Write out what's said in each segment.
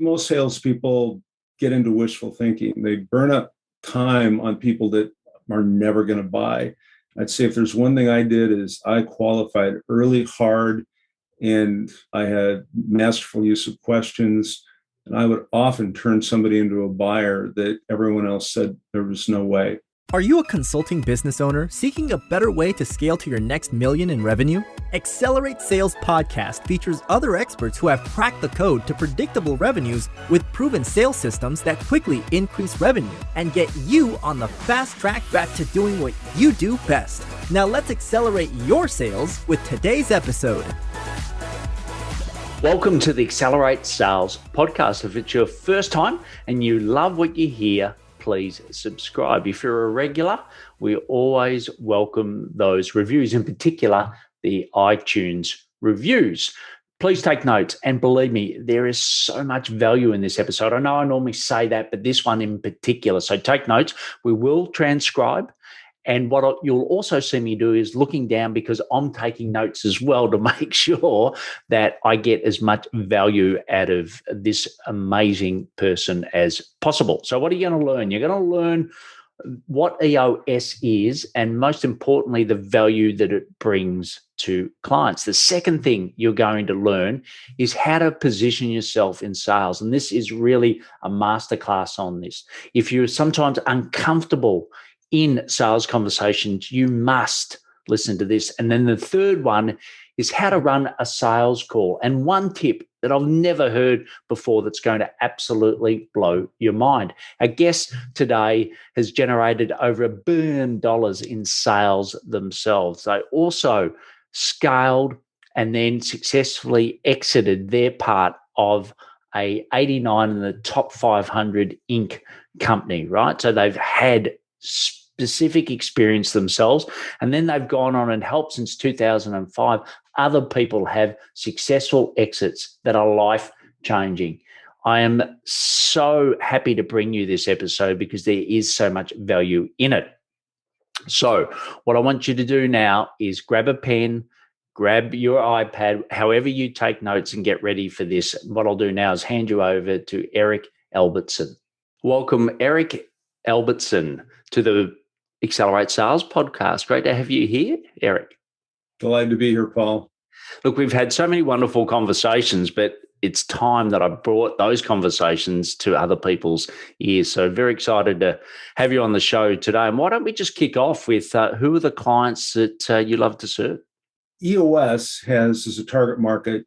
Most salespeople get into wishful thinking. They burn up time on people that are never going to buy. I'd say if there's one thing I did is I qualified early, hard, and I had masterful use of questions. And I would often turn somebody into a buyer that everyone else said there was no way. Are you a consulting business owner seeking a better way to scale to your next million in revenue? Accelerate Sales Podcast features other experts who have cracked the code to predictable revenues with proven sales systems that quickly increase revenue and get you on the fast track back to doing what you do best. Now let's accelerate your sales with today's episode. Welcome to the Accelerate Sales Podcast. If it's your first time and you love what you hear, please subscribe. If you're a regular, we always welcome those reviews, in particular, the iTunes reviews. Please take notes, and believe me, there is so much value in this episode. I know I normally say that, but this one in particular. So take notes. We will transcribe. And what you'll also see me do is looking down, because I'm taking notes as well to make sure that I get as much value out of this amazing person as possible. So what are you going to learn? You're going to learn what EOS is, and most importantly, the value that it brings to clients. The second thing you're going to learn is how to position yourself in sales. And this is really a masterclass on this. If you're sometimes uncomfortable in sales conversations, you must listen to this. And then the third one is how to run a sales call. And one tip that I've never heard before that's going to absolutely blow your mind. Our guest today has generated over $1 billion in sales themselves. They also scaled and then successfully exited their part of a 89 in the top 500 Inc. company, right? So they've had specific experience themselves, and then they've gone on and helped since 2005 other people have successful exits that are life-changing. I am so happy to bring you this episode because there is so much value in it. So what I want you to do now is grab a pen, grab your iPad, however you take notes, and get ready for this. What I'll do now is hand you over to Eric Albertson. Welcome, Eric Albertson, to the Accelerate Sales Podcast. Great to have you here, Eric. Glad to be here, Paul. Look, we've had so many wonderful conversations, but it's time that I brought those conversations to other people's ears. So very excited to have you on the show today. And why don't we just kick off with who are the clients that you love to serve? EOS has as a target market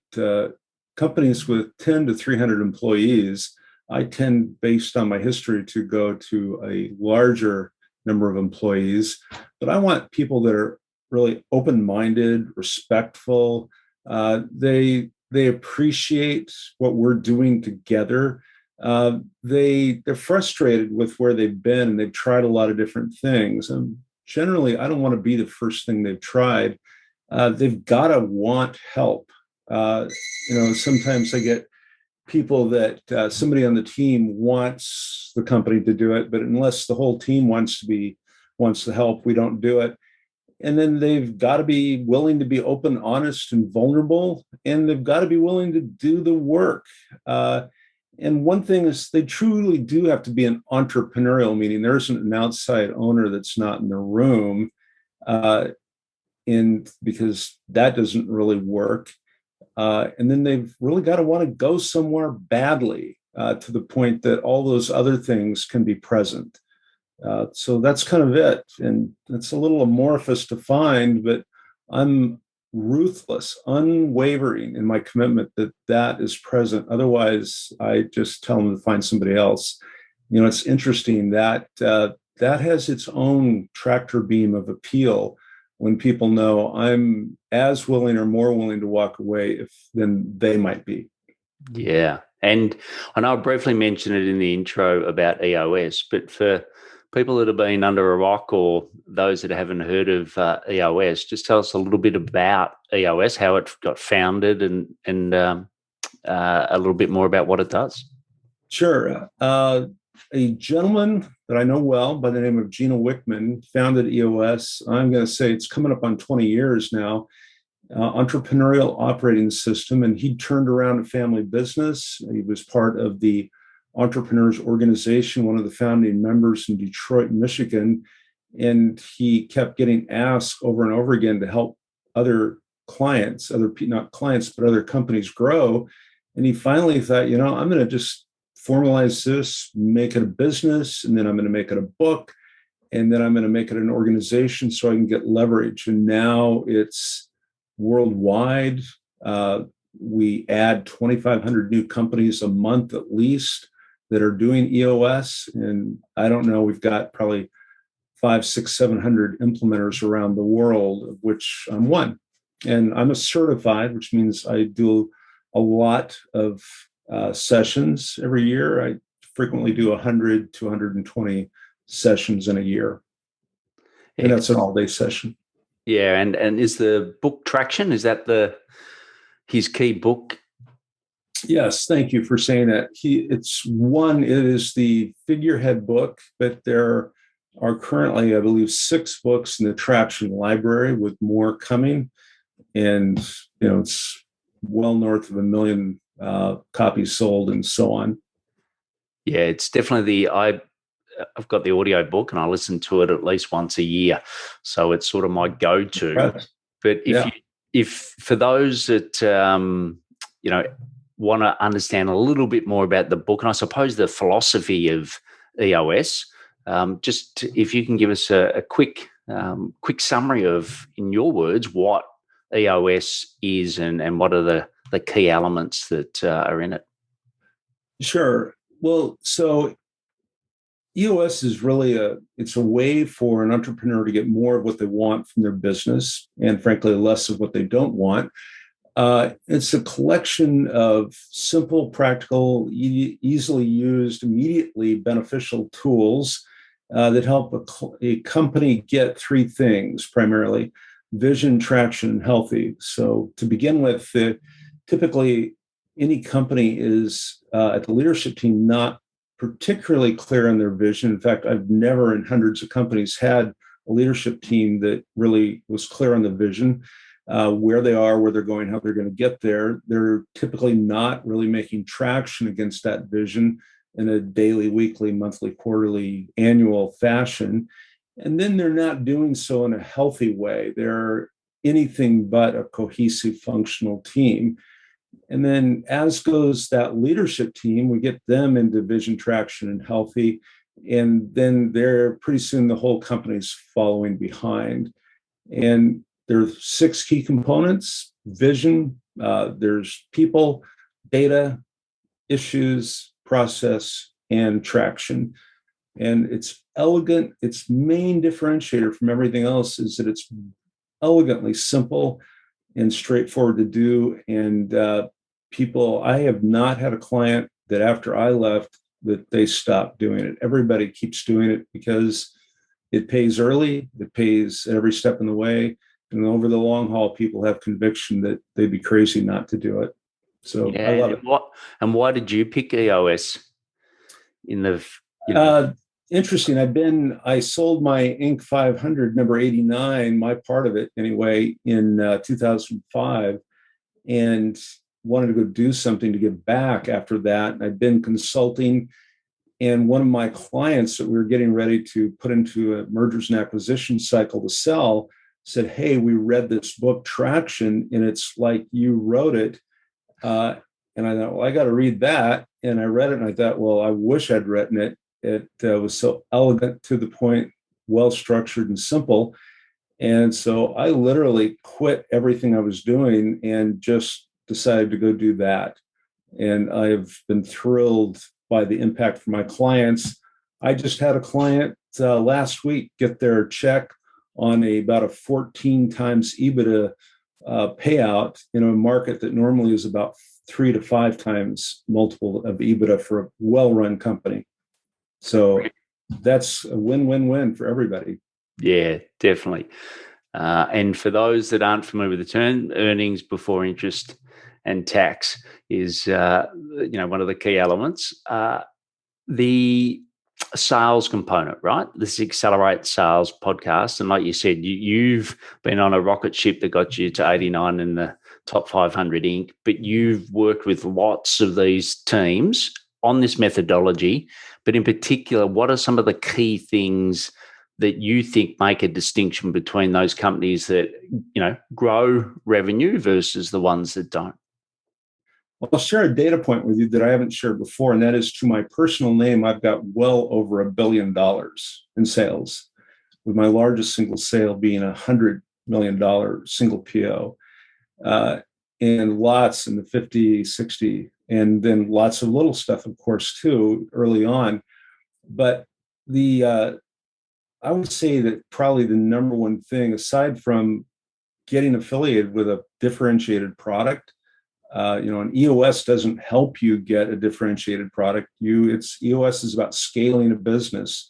companies with 10 to 300 employees. I tend, based on my history, to go to a larger number of employees, but I want people that are really open-minded, respectful. They appreciate what we're doing together. They're frustrated with where they've been, and they've tried a lot of different things. And generally, I don't want to be the first thing they've tried. They've got to want help. Sometimes I get people that somebody on the team wants the company to do it, but unless the whole team wants to help, we don't do it. And then they've got to be willing to be open, honest, and vulnerable, and they've got to be willing to do the work. And one thing is they truly do have to be an entrepreneurial, meaning there isn't an outside owner that's not in the room, because that doesn't really work. And then they've really got to want to go somewhere badly to the point that all those other things can be present. So that's kind of it. And it's a little amorphous to find, but I'm ruthless, unwavering in my commitment that is present. Otherwise, I just tell them to find somebody else. It's interesting that that has its own tractor beam of appeal when people know I'm as willing or more willing to walk away than they might be. Yeah. And I know I briefly mentioned it in the intro about EOS, but for people that have been under a rock or those that haven't heard of EOS, just tell us a little bit about EOS, how it got founded, and a little bit more about what it does. Sure. A gentleman that I know well by the name of Gino Wickman founded EOS. I'm going to say it's coming up on 20 years now. entrepreneurial operating system. And he turned around a family business. He was part of the Entrepreneurs Organization, one of the founding members in Detroit, Michigan. And he kept getting asked over and over again to help other clients, not clients, but other companies grow. And he finally thought, I'm going to just formalize this, make it a business, and then I'm going to make it a book, and then I'm going to make it an organization so I can get leverage. And now it's worldwide. We add 2,500 new companies a month at least that are doing EOS. And I don't know, we've got probably 500, 600, 700 implementers around the world, of which I'm one. And I'm a certified, which means I do a lot of sessions every year. I frequently do 100 to 120 sessions in a year. And that's an all-day session. Yeah, and is the book Traction, is that his key book? Yes, thank you for saying that. It is the figurehead book, but there are currently, I believe, 6 books in the Traction library with more coming. And, it's well north of 1 million copies sold and so on. Yeah, it's definitely I've got the audio book and I listen to it at least once a year. So it's sort of my go-to. Right. But if for those that, want to understand a little bit more about the book, and I suppose the philosophy of EOS, just if you can give us a quick summary of, in your words, what EOS is and what are the key elements that are in it. Sure. Well, so EOS is really it's a way for an entrepreneur to get more of what they want from their business and frankly, less of what they don't want. It's a collection of simple, practical, easily used, immediately beneficial tools that help a company get 3 things primarily: vision, traction, and healthy. So to begin with, typically any company is at the leadership team not particularly clear on their vision. In fact, I've never in hundreds of companies had a leadership team that really was clear on the vision, where they are, where they're going, how they're going to get there. They're typically not really making traction against that vision in a daily, weekly, monthly, quarterly, annual fashion. And then they're not doing so in a healthy way. They're anything but a cohesive, functional team. And then as goes that leadership team, we get them into vision, traction, and healthy. And then they're pretty soon the whole company's following behind. And there are 6 key components: vision, there's people, data, issues, process, and traction. And it's elegant. Its main differentiator from everything else is that it's elegantly simple and straightforward to do. And I have not had a client that after I left that they stopped doing it. Everybody keeps doing it because it pays early, it pays at every step in the way. And over the long haul, people have conviction that they'd be crazy not to do it. So yeah, I love it. Why did you pick EOS in the... Interesting. I sold my Inc. 500, number 89, my part of it anyway, in 2005, and wanted to go do something to give back after that. And I'd been consulting, and one of my clients that we were getting ready to put into a mergers and acquisition cycle to sell said, "Hey, we read this book, Traction, and it's like you wrote it." And I thought, well, I got to read that. And I read it and I thought, well, I wish I'd written it. It was so elegant, to the point, well structured and simple. And so I literally quit everything I was doing and just decided to go do that. And I've been thrilled by the impact for my clients. I just had a client last week get their check on about a 14 times EBITDA payout in a market that normally is about 3 to 5 times multiple of EBITDA for a well-run company. So that's a win-win-win for everybody. Yeah, definitely. And for those that aren't familiar with the term, earnings before interest and tax is, one of the key elements. The sales component, right? This Accelerate Sales podcast. And like you said, you've been on a rocket ship that got you to 89 in the top 500 Inc., but you've worked with lots of these teams on this methodology. But in particular, what are some of the key things that you think make a distinction between those companies that, grow revenue versus the ones that don't? Well, I'll share a data point with you that I haven't shared before, and that is to my personal name, I've got well over $1 billion in sales, with my largest single sale being $100 million single PO, and lots in the 50, 60, and then lots of little stuff, of course, too, early on. But I would say that probably the number one thing, aside from getting affiliated with a differentiated product, and EOS doesn't help you get a differentiated product. EOS is about scaling a business.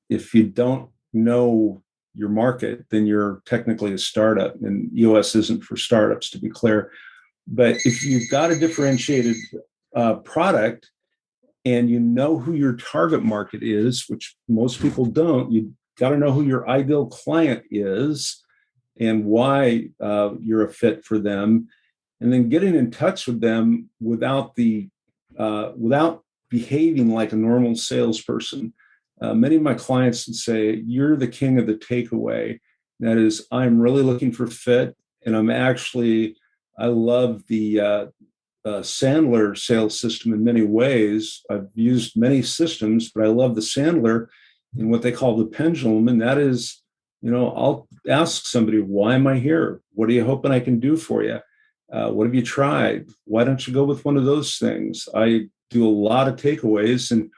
If you don't know your market, then you're technically a startup, and EOS isn't for startups, to be clear. But if you've got a differentiated product and you know who your target market is, which most people don't, you got to know who your ideal client is and why you're a fit for them. And then getting in touch with them without behaving like a normal salesperson. Many of my clients would say, "You're the king of the takeaway." That is, I'm really looking for fit, and I love the Sandler sales system in many ways. I've used many systems, but I love the Sandler and what they call the pendulum, and that is, I'll ask somebody, "Why am I here? What are you hoping I can do for you? What have you tried? Why don't you go with one of those things?" I do a lot of takeaways, and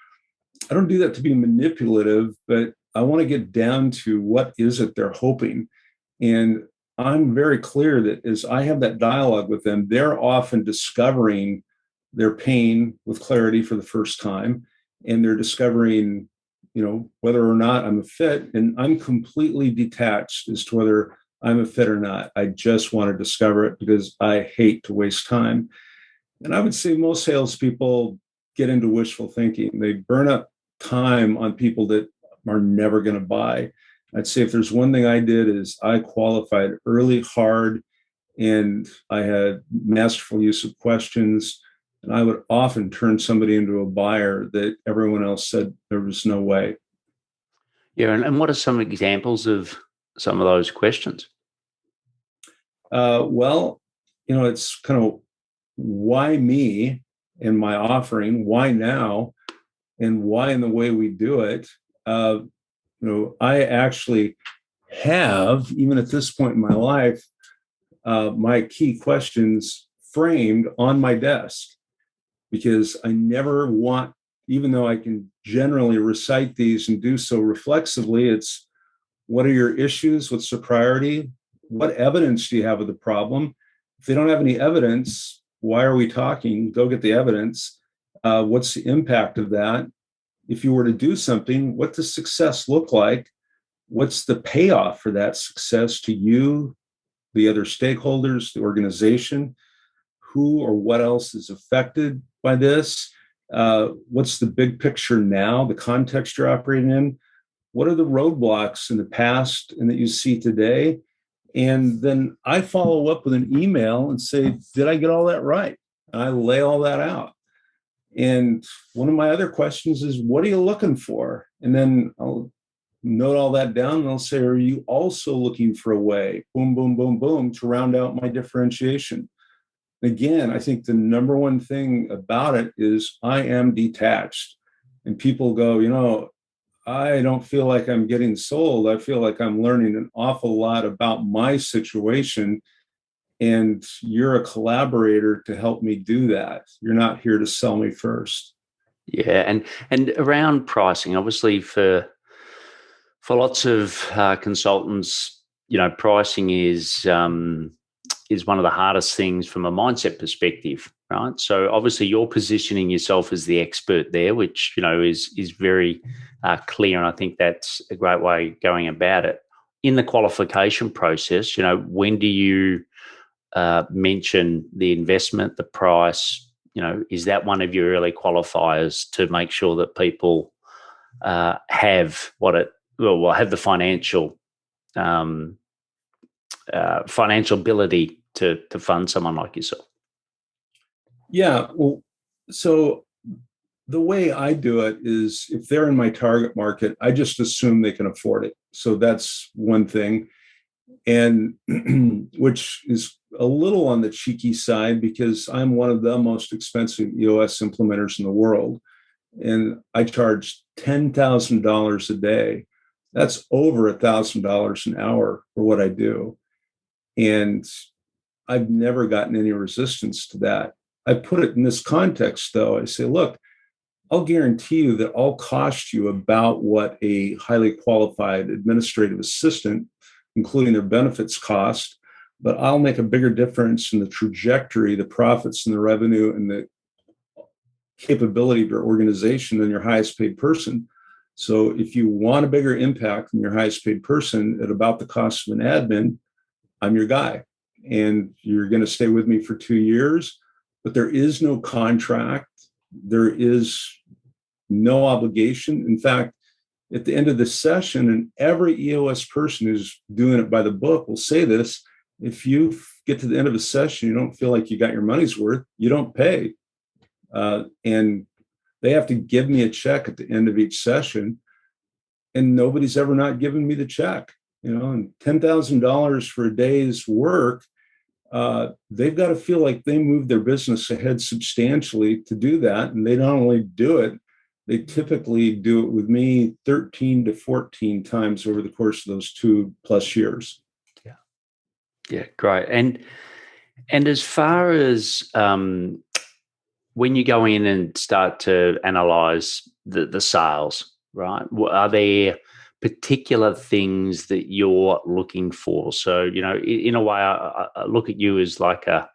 I don't do that to be manipulative, but I want to get down to what is it they're hoping. And I'm very clear that as I have that dialogue with them, they're often discovering their pain with clarity for the first time, and they're discovering, whether or not I'm a fit, and I'm completely detached as to whether I'm a fit or not. I just want to discover it because I hate to waste time. And I would say most salespeople get into wishful thinking. They burn up time on people that are never going to buy. I'd say if there's one thing I did is I qualified early, hard, and I had masterful use of questions. And I would often turn somebody into a buyer that everyone else said there was no way. Yeah. And what are some examples of some of those questions? Well, it's kind of why me and my offering, why now, and why in the way we do it. I actually have, even at this point in my life, my key questions framed on my desk, because I never want, even though I can generally recite these and do so reflexively, it's what are your issues? What's the priority? What evidence do you have of the problem? If they don't have any evidence, why are we talking? Go get the evidence. What's the impact of that? If you were to do something, what does success look like? What's the payoff for that success to you, the other stakeholders, the organization? Who or what else is affected by this? What's the big picture now, the context you're operating in? What are the roadblocks in the past and that you see today? And then I follow up with an email and say, did I get all that right? And I lay all that out. And one of my other questions is, what are you looking for? And then I'll note all that down and I'll say, are you also looking for a way, boom, boom, boom, boom, to round out my differentiation? Again, I think the number one thing about it is I am detached. And people go, I don't feel like I'm getting sold. I feel like I'm learning an awful lot about my situation. And you're a collaborator to help me do that. You're not here to sell me first. Yeah, and around pricing, obviously for lots of consultants, pricing is one of the hardest things from a mindset perspective, right? So obviously you're positioning yourself as the expert there, which is very clear, and I think that's a great way going about it. In the qualification process, when do you mention the investment, the price? Is that one of your early qualifiers to make sure that people have have the financial ability to fund someone like yourself? Yeah, well, so the way I do it is if they're in my target market, I just assume they can afford it. So that's one thing. And which is a little on the cheeky side because I'm one of the most expensive EOS implementers in the world. And I charge $10,000 a day. That's over $1,000 an hour for what I do. And I've never gotten any resistance to that. I put it in this context, though. I say, look, I'll guarantee you that I'll cost you about what a highly qualified administrative assistant, including their benefits, cost, but I'll make a bigger difference in the trajectory, the profits and the revenue and the capability of your organization than your highest paid person. So if you want a bigger impact from your highest paid person at about the cost of an admin, I'm your guy. And you're going to stay with me for 2 years, but there is no contract. There is no obligation. In fact, at the end of the session, and every EOS person who's doing it by the book will say this, if you get to the end of a session, you don't feel like you got your money's worth, you don't pay. And they have to give me a check at the end of each session. And nobody's ever not given me the check, and $10,000 for a day's work. They've got to feel like they moved their business ahead substantially to do that. And they not only do it, they typically do it with me 13 to 14 times over the course of those 2+ years. Yeah. Yeah, great. And as far as when you go in and start to analyze the sales, right? Are there particular things that you're looking for? So, in a way, I look at you as like a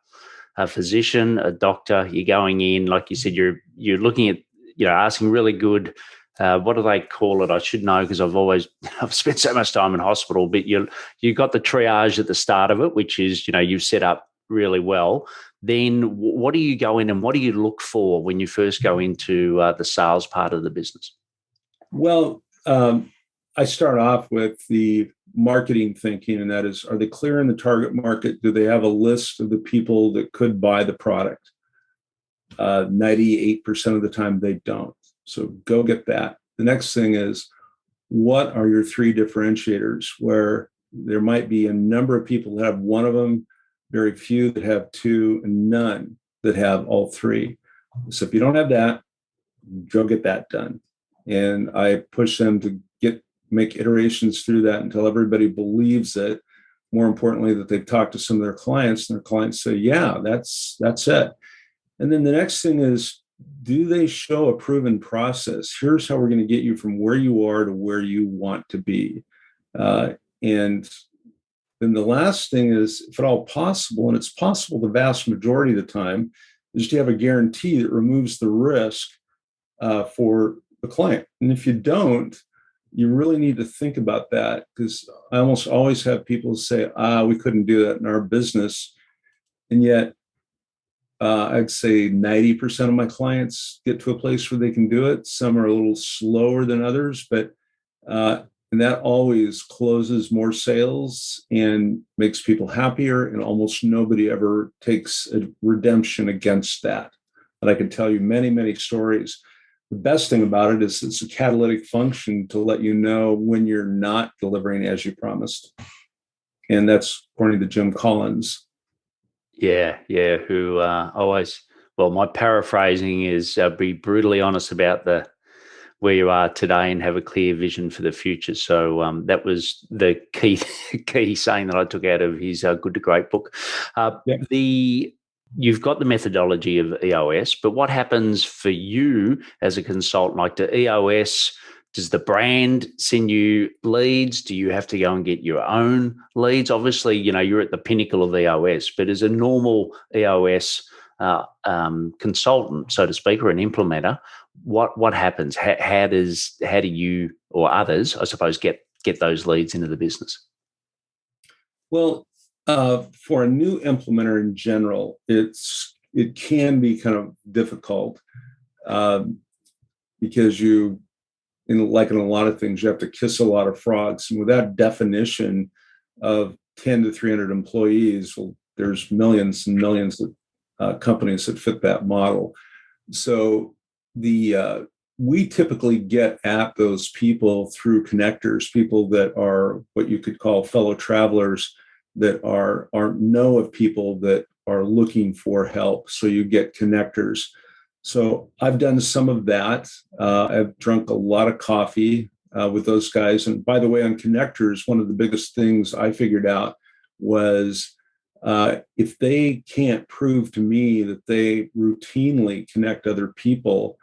physician, a doctor. You're going in, like you said, you're looking at, asking really good, what do they call it? I should know because I've spent so much time in hospital, but you got the triage at the start of it, which is, you've set up really well. Then what do you go in and what do you look for when you first go into the sales part of the business? Well, I start off with the marketing thinking, and that is, are they clear in the target market? Do they have a list of the people that could buy the product? 98% of the time they don't. So go get that. The next thing is, what are your 3 differentiators where there might be a number of people that have one of them, very few that have 2, and none that have all 3. So if you don't have that, go get that done. And I push them to make iterations through that until everybody believes it. More importantly, that they've talked to some of their clients and their clients say, yeah, that's it. And then the next thing is, do they show a proven process? Here's how we're going to get you from where you are to where you want to be. And then the last thing is, if at all possible, and it's possible the vast majority of the time, is to have a guarantee that removes the risk for the client. And if you don't, you really need to think about that, because I almost always have people say, we couldn't do that in our business. And yet, I'd say 90% of my clients get to a place where they can do it. Some are a little slower than others, but and that always closes more sales and makes people happier. And almost nobody ever takes a redemption against that. And I can tell you many, many stories. The best thing about it is it's a catalytic function to let you know when you're not delivering as you promised. And that's according to Jim Collins. Yeah. Who always, well, my paraphrasing is be brutally honest about where you are today and have a clear vision for the future. So that was the key saying that I took out of his Good to Great book. You've got the methodology of EOS, but what happens for you as a consultant? Like, to EOS, does the brand send you leads? Do you have to go and get your own leads? Obviously, you're at the pinnacle of EOS, but as a normal EOS consultant, so to speak, or an implementer, what happens? How do you or others, I suppose, get those leads into the business? Well, for a new implementer in general, it can be kind of difficult because like in a lot of things, you have to kiss a lot of frogs. And with that definition of 10 to 300 employees, well, there's millions and millions of companies that fit that model. So we typically get at those people through connectors, people that are what you could call fellow travelers that know of people that are looking for help. So you get connectors. So I've done some of that. I've drunk a lot of coffee with those guys. And by the way, on connectors, one of the biggest things I figured out was if they can't prove to me that they routinely connect other people,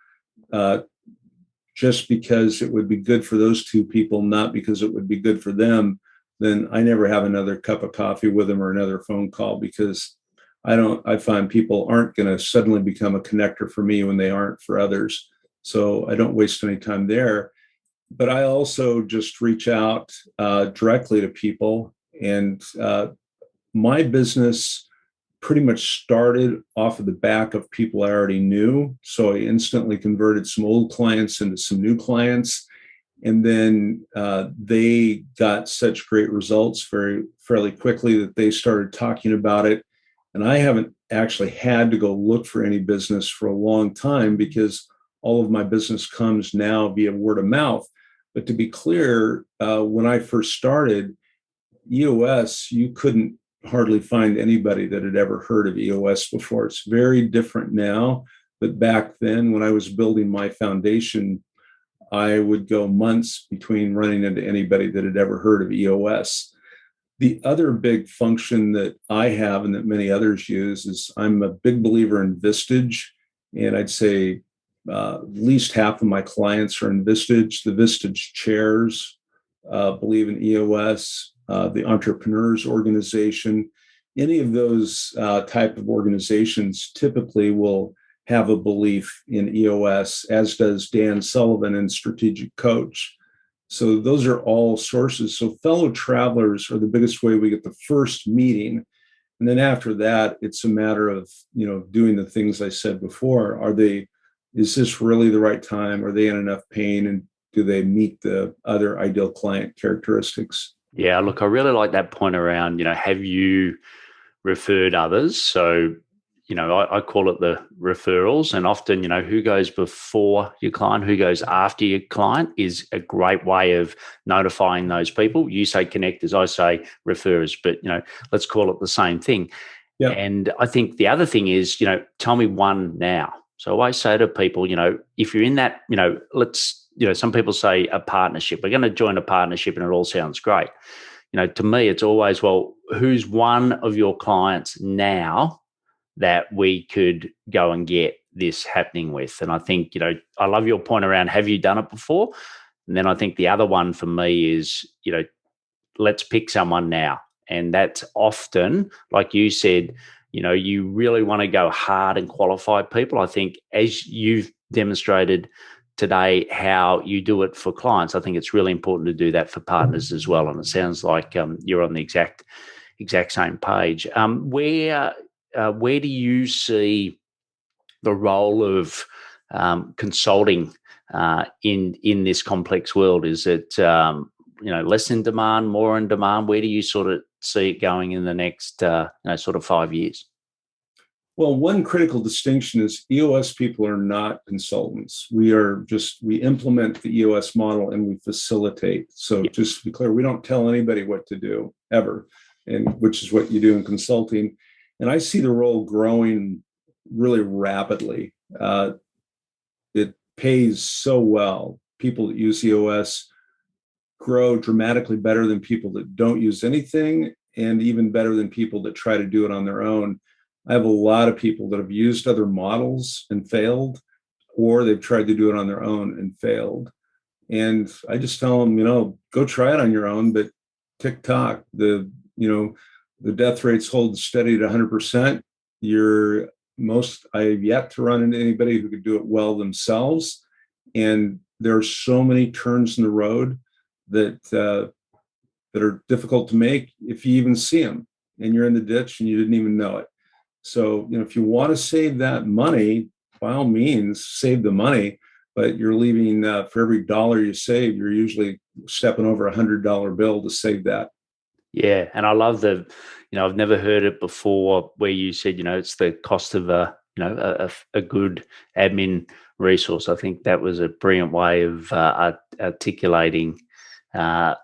just because it would be good for those two people, not because it would be good for them, then I never have another cup of coffee with them or another phone call, because I find people aren't going to suddenly become a connector for me when they aren't for others. So I don't waste any time there. But I also just reach out directly to people. And my business pretty much started off of the back of people I already knew. So I instantly converted some old clients into some new clients. And then they got such great results fairly quickly that they started talking about it. And I haven't actually had to go look for any business for a long time, because all of my business comes now via word of mouth. But to be clear, when I first started EOS, you couldn't hardly find anybody that had ever heard of EOS before. It's very different now. But back then, when I was building my foundation, I would go months between running into anybody that had ever heard of EOS. The other big function that I have and that many others use is I'm a big believer in Vistage. And I'd say at least half of my clients are in Vistage. The Vistage chairs believe in EOS, the Entrepreneurs Organization. Any of those type of organizations typically will have a belief in EOS, as does Dan Sullivan in Strategic Coach. So those are all sources. So fellow travelers are the biggest way we get the first meeting. And then after that, it's a matter of, doing the things I said before. Is this really the right time? Are they in enough pain? And do they meet the other ideal client characteristics? Yeah, look, I really like that point around, have you referred others? So, I call it the referrals, and often, who goes before your client, who goes after your client is a great way of notifying those people. You say connectors, I say referrers, but, let's call it the same thing. Yeah. And I think the other thing is, tell me one now. So I say to people, if you're in that, some people say a partnership, we're going to join a partnership and it all sounds great. To me, it's always, well, who's one of your clients now that we could go and get this happening with? And I think, I love your point around, have you done it before? And then I think the other one for me is, let's pick someone now. And that's often, like you said, you really want to go hard and qualify people. I think as you've demonstrated today how you do it for clients, I think it's really important to do that for partners as well. And it sounds like you're on the exact same page. Where do you see the role of consulting in this complex world? Is it less in demand, more in demand? Where do you sort of see it going in the next sort of 5 years? Well, one critical distinction is EOS people are not consultants. We implement the EOS model and we facilitate. So just to be clear, we don't tell anybody what to do ever, and which is what you do in consulting. And I see the role growing really rapidly. It pays so well. People that use EOS grow dramatically better than people that don't use anything, and even better than people that try to do it on their own. I have a lot of people that have used other models and failed, or they've tried to do it on their own and failed. And I just tell them, go try it on your own, but tick-tock, the death rates hold steady at 100%. I have yet to run into anybody who could do it well themselves. And there are so many turns in the road that are difficult to make if you even see them, and you're in the ditch and you didn't even know it. So, if you want to save that money, by all means, save the money. but you're leaving for every dollar you save, you're usually stepping over $100 bill to save that. Yeah, and I love I've never heard it before where you said, it's the cost of a good admin resource. I think that was a brilliant way of articulating the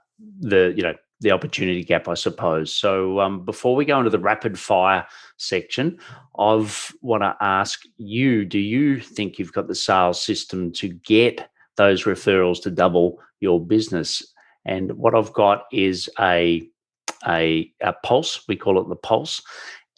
opportunity gap, I suppose. So before we go into the rapid fire section, want to ask you, do you think you've got the sales system to get those referrals to double your business? And what I've got is a pulse. We call it the pulse.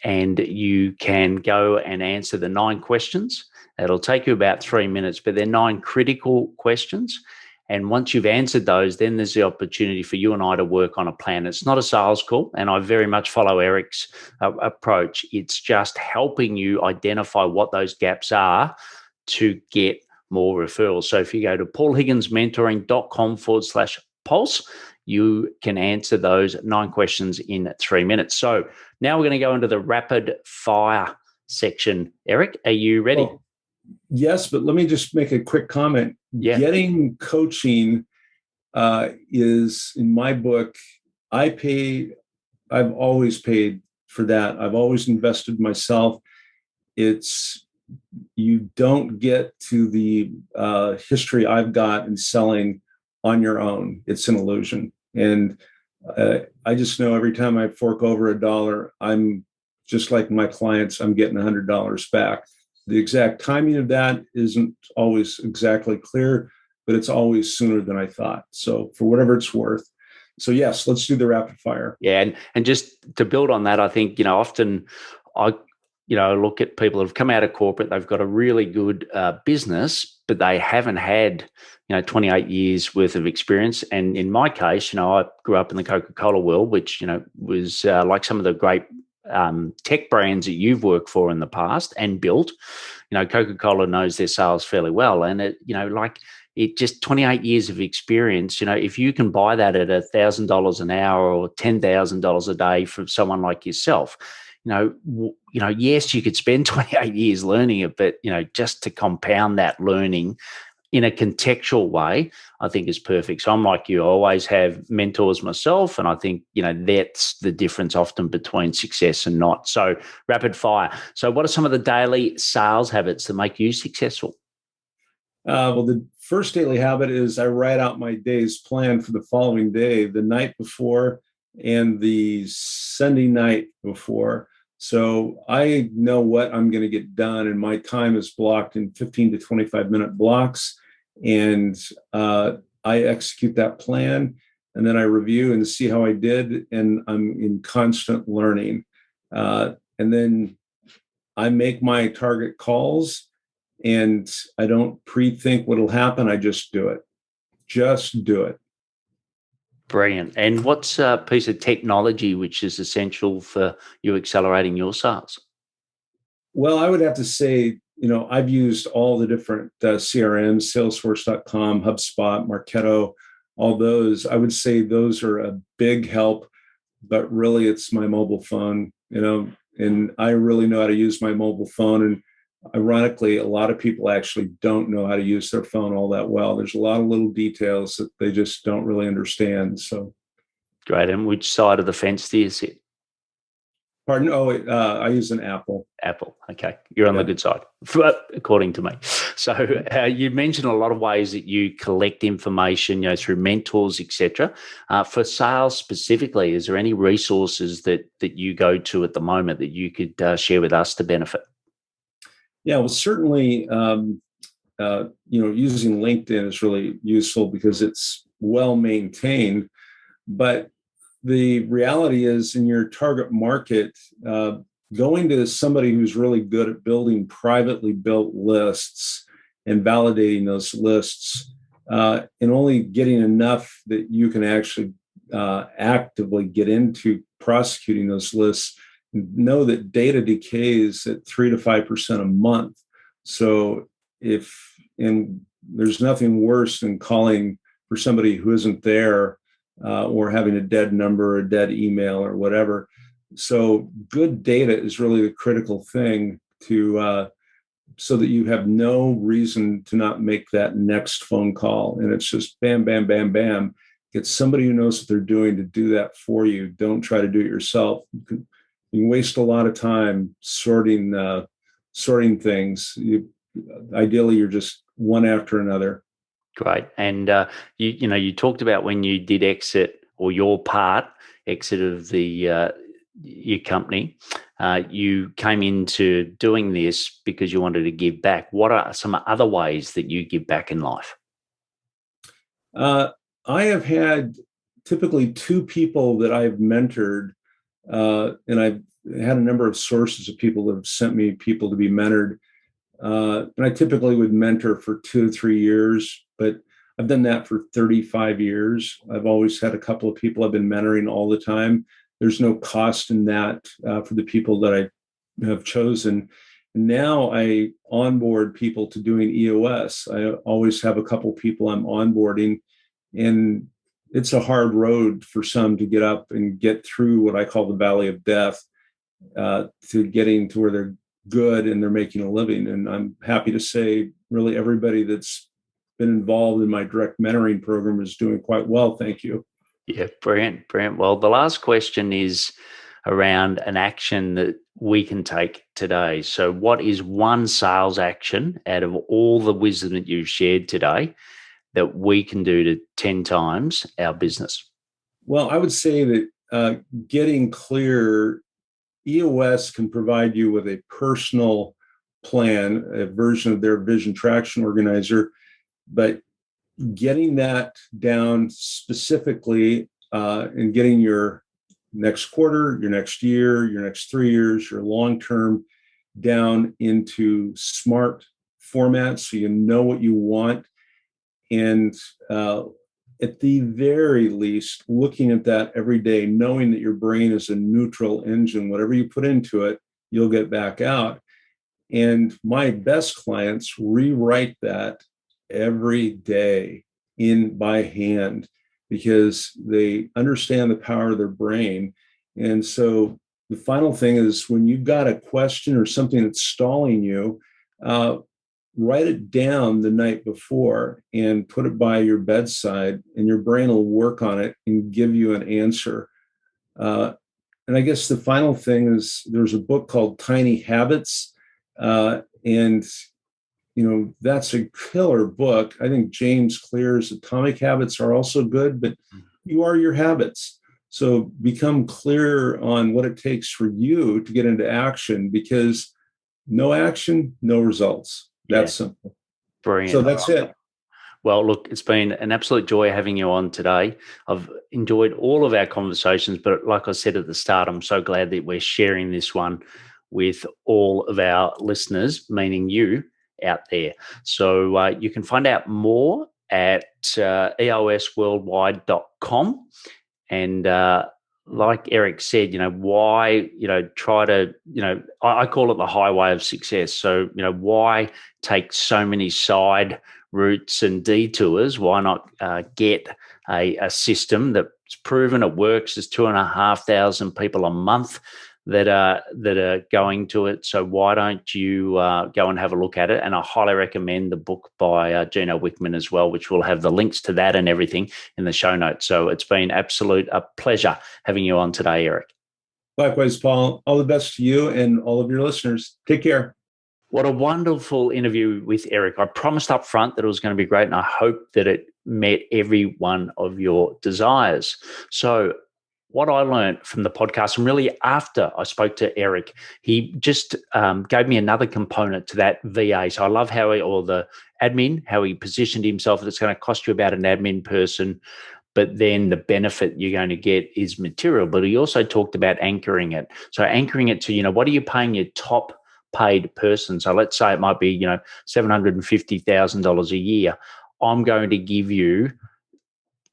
And you can go and answer the 9 questions. It'll take you about 3 minutes, but they're 9 critical questions. And once you've answered those, then there's the opportunity for you and I to work on a plan. It's not a sales call, and I very much follow Eric's approach. It's just helping you identify what those gaps are to get more referrals. So if you go to paulhigginsmentoring.com/pulse, you can answer those 9 questions in 3 minutes. So now we're going to go into the rapid fire section. Eric, are you ready? Well, yes, but let me just make a quick comment. Yeah. Getting coaching is, in my book, I've always paid for that. I've always invested myself. You don't get to the history I've got in selling on your own. It's an illusion. And I just know every time I fork over $1, I'm just like my clients, I'm getting $100 back. The exact timing of that isn't always exactly clear, but it's always sooner than I thought. So for whatever it's worth. So yes, let's do the rapid fire. Yeah. And just to build on that, I think, often I look at people who've come out of corporate, they've got a really good business, but they haven't had, 28 years worth of experience. And in my case, I grew up in the Coca-Cola world, which, was like some of the great tech brands that you've worked for in the past and built. Coca-Cola knows their sales fairly well. And it just 28 years of experience, if you can buy that at $1,000 an hour or $10,000 a day from someone like yourself, yes, you could spend 28 years learning it, but, just to compound that learning in a contextual way, I think is perfect. So I'm like you, I always have mentors myself. And I think, that's the difference often between success and not. So rapid fire. So what are some of the daily sales habits that make you successful? Well, the first daily habit is I write out my day's plan for the following day, the night before and the Sunday night before. So I know what I'm going to get done, and my time is blocked in 15 to 25-minute blocks. And I execute that plan, and then I review and see how I did, and I'm in constant learning. And then I make my target calls, and I don't pre-think what'll happen. I just do it. Just do it. Brilliant. And what's a piece of technology which is essential for you accelerating your sales? Well, I would have to say, I've used all the different CRMs, Salesforce.com, HubSpot, Marketo, all those. I would say those are a big help, but really it's my mobile phone, and I really know how to use my mobile phone. And ironically, a lot of people actually don't know how to use their phone all that well. There's a lot of little details that they just don't really understand. So, great. And which side of the fence do you sit? Pardon? Oh, I use an Apple. Apple. Okay. You're on the good side, according to me. So you mentioned a lot of ways that you collect information, through mentors, etc. For sales specifically, is there any resources that you go to at the moment that you could share with us to benefit? Yeah, well, certainly, using LinkedIn is really useful because it's well maintained. But the reality is, in your target market, going to somebody who's really good at building privately built lists and validating those lists, and only getting enough that you can actually actively get into prosecuting those lists. Know that data decays at 3 to 5% a month. So there's nothing worse than calling for somebody who isn't there, or having a dead number or a dead email or whatever. So good data is really the critical thing to so that you have no reason to not make that next phone call. And it's just bam, bam, bam, bam. Get somebody who knows what they're doing to do that for you. Don't try to do it yourself. You can waste a lot of time sorting things. Ideally, you're just one after another. Great. And you talked about when you did exit, or your part exit of the your company. You came into doing this because you wanted to give back. What are some other ways that you give back in life? I have had typically two people that I've mentored, and I've had a number of sources of people that have sent me people to be mentored. And I typically would mentor for 2 to 3 years, but I've done that for 35 years. I've always had a couple of people I've been mentoring all the time. There's no cost in that for the people that I have chosen. Now I onboard people to doing EOS. I always have a couple of people I'm onboarding, and it's a hard road for some to get up and get through what I call the valley of death, to getting to where they're good and they're making a living. And I'm happy to say really everybody that's been involved in my direct mentoring program is doing quite well. Thank you. Yeah, brilliant, brilliant. Well, the last question is around an action that we can take today. So what is one sales action out of all the wisdom that you've shared today that we can do to 10 times our business? Well, I would say that getting clear, EOS can provide you with a personal plan, a version of their vision traction organizer, but getting that down specifically, and getting your next quarter, your next year, your next 3 years, your long term down into smart formats so you know what you want. And at the very least, looking at that every day, knowing that your brain is a neutral engine, whatever you put into it, you'll get back out. And my best clients rewrite that every day in by hand because they understand the power of their brain. And so the final thing is when you've got a question or something that's stalling you, write it down the night before and put it by your bedside, and your brain will work on it and give you an answer. And I guess the final thing is there's a book called Tiny Habits. And that's a killer book. I think James Clear's Atomic Habits are also good, but you are your habits. So become clear on what it takes for you to get into action, because no action, no results. That's simple. Brilliant. So that's it. Well, look, it's been an absolute joy having you on today. I've enjoyed all of our conversations, but like I said at the start, I'm so glad that we're sharing this one with all of our listeners, meaning you out there. So you can find out more at eosworldwide.com. And like Eric said, why, try to, I call it the highway of success. So, why take so many side routes and detours? Why not get a system that's proven it works? There's 2,500 people a month that are going to it. So why don't you go and have a look at it? And I highly recommend the book by Gino Wickman as well, which will have the links to that and everything in the show notes. So it's been a pleasure having you on today, Eric. Likewise, Paul. All the best to you and all of your listeners. Take care. What a wonderful interview with Eric. I promised up front that it was going to be great, and I hope that it met every one of your desires. So what I learned from the podcast, and really after I spoke to Eric, he just gave me another component to that VA. So I love how the admin, how he positioned himself. It's going to cost you about an admin person, but then the benefit you're going to get is material. But he also talked about anchoring it. So anchoring it to, what are you paying your top paid person? So let's say it might be, $750,000 a year. I'm going to give you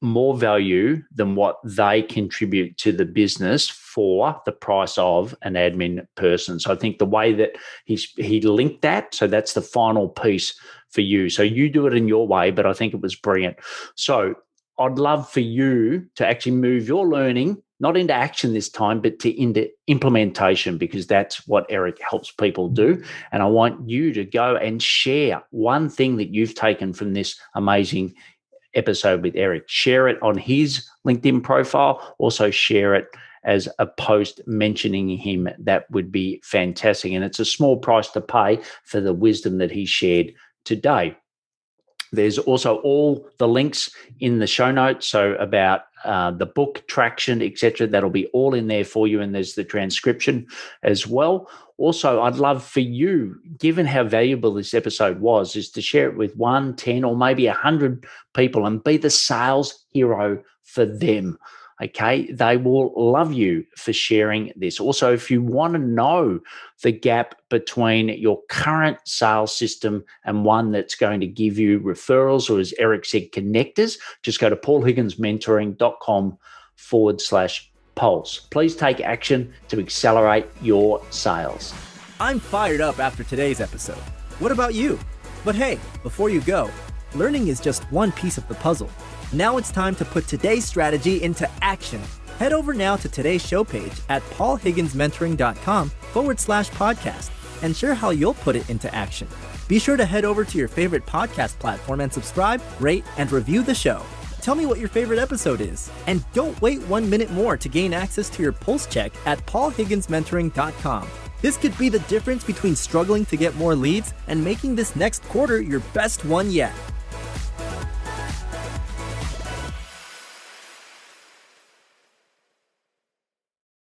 more value than what they contribute to the business for the price of an admin person. So I think the way that he linked that, so that's the final piece for you. So you do it in your way, but I think it was brilliant. So I'd love for you to actually move your learning not into action this time, but into implementation, because that's what Eric helps people do. And I want you to go and share one thing that you've taken from this amazing episode with Eric. Share it on his LinkedIn profile. Also share it as a post mentioning him. That would be fantastic. And it's a small price to pay for the wisdom that he shared today. There's also all the links in the show notes, so about the book, traction, etc. That'll be all in there for you, and there's the transcription as well. Also, I'd love for you, given how valuable this episode was, is to share it with 1, 10, or maybe 100 people and be the sales hero for them. Okay, they will love you for sharing this. Also, if you want to know the gap between your current sales system and one that's going to give you referrals, or as Eric said, connectors, just go to paulhigginsmentoring.com/pulse. Please take action to accelerate your sales. I'm fired up after today's episode. What about you? But hey, before you go, learning is just one piece of the puzzle. Now it's time to put today's strategy into action. Head over now to today's show page at paulhigginsmentoring.com/podcast and share how you'll put it into action. Be sure to head over to your favorite podcast platform and subscribe, rate, and review the show. Tell me what your favorite episode is. And don't wait 1 minute more to gain access to your pulse check at paulhigginsmentoring.com. This could be the difference between struggling to get more leads and making this next quarter your best one yet.